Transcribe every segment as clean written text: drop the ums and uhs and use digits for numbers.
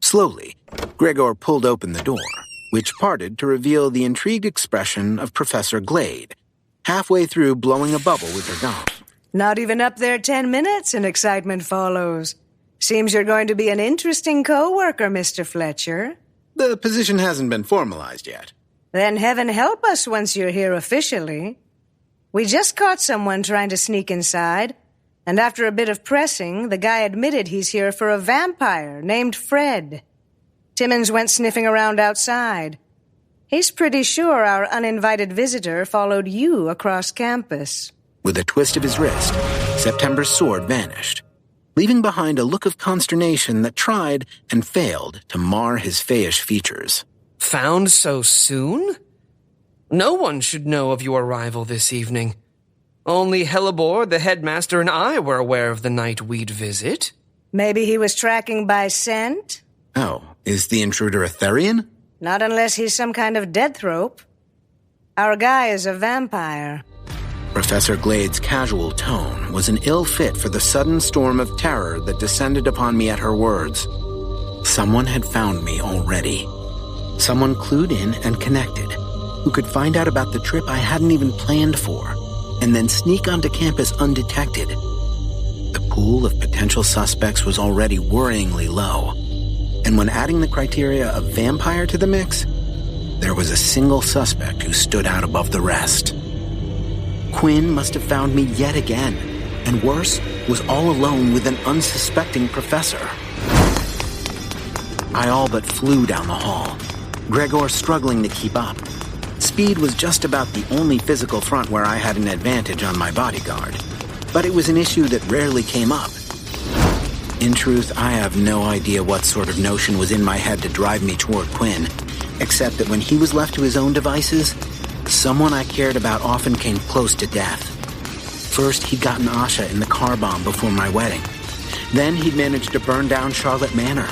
Slowly, Gregor pulled open the door, which parted to reveal the intrigued expression of Professor Glade, halfway through blowing a bubble with her gum. Not even up there 10 minutes and excitement follows. Seems you're going to be an interesting co-worker, Mr. Fletcher. The position hasn't been formalized yet. Then heaven help us once you're here officially. We just caught someone trying to sneak inside, and after a bit of pressing, the guy admitted he's here for a vampire named Fred. Timmons went sniffing around outside. He's pretty sure our uninvited visitor followed you across campus. With a twist of his wrist, September's sword vanished, leaving behind a look of consternation that tried and failed to mar his fayish features. Found so soon? No one should know of your arrival this evening. Only Hellebore, the headmaster, and I were aware of the night we'd visit. Maybe he was tracking by scent? Oh, is the intruder a Therian? Not unless he's some kind of deathrope. Our guy is a vampire. Professor Glade's casual tone was an ill fit for the sudden storm of terror that descended upon me at her words. Someone had found me already. Someone clued in and connected, who could find out about the trip I hadn't even planned for, and then sneak onto campus undetected. The pool of potential suspects was already worryingly low, and when adding the criteria of vampire to the mix, there was a single suspect who stood out above the rest. Quinn must have found me yet again, and worse, was all alone with an unsuspecting professor. I all but flew down the hall, Gregor struggling to keep up. Speed was just about the only physical front where I had an advantage on my bodyguard, but it was an issue that rarely came up. In truth, I have no idea what sort of notion was in my head to drive me toward Quinn, except that when he was left to his own devices, someone I cared about often came close to death. First, he'd gotten Asha in the car bomb before my wedding. Then he'd managed to burn down Charlotte Manor.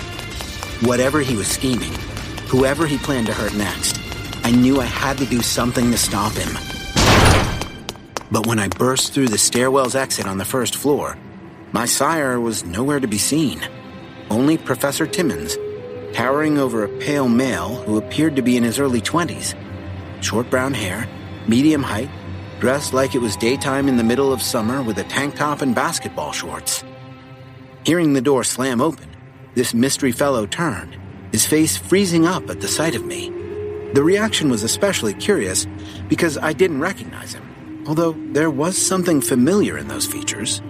Whatever he was scheming, whoever he planned to hurt next, I knew I had to do something to stop him. But when I burst through the stairwell's exit on the first floor, my sire was nowhere to be seen. Only Professor Timmons, towering over a pale male who appeared to be in his early 20s. Short brown hair, medium height, dressed like it was daytime in the middle of summer with a tank top and basketball shorts. Hearing the door slam open, this mystery fellow turned, his face freezing up at the sight of me. The reaction was especially curious because I didn't recognize him, although there was something familiar in those features.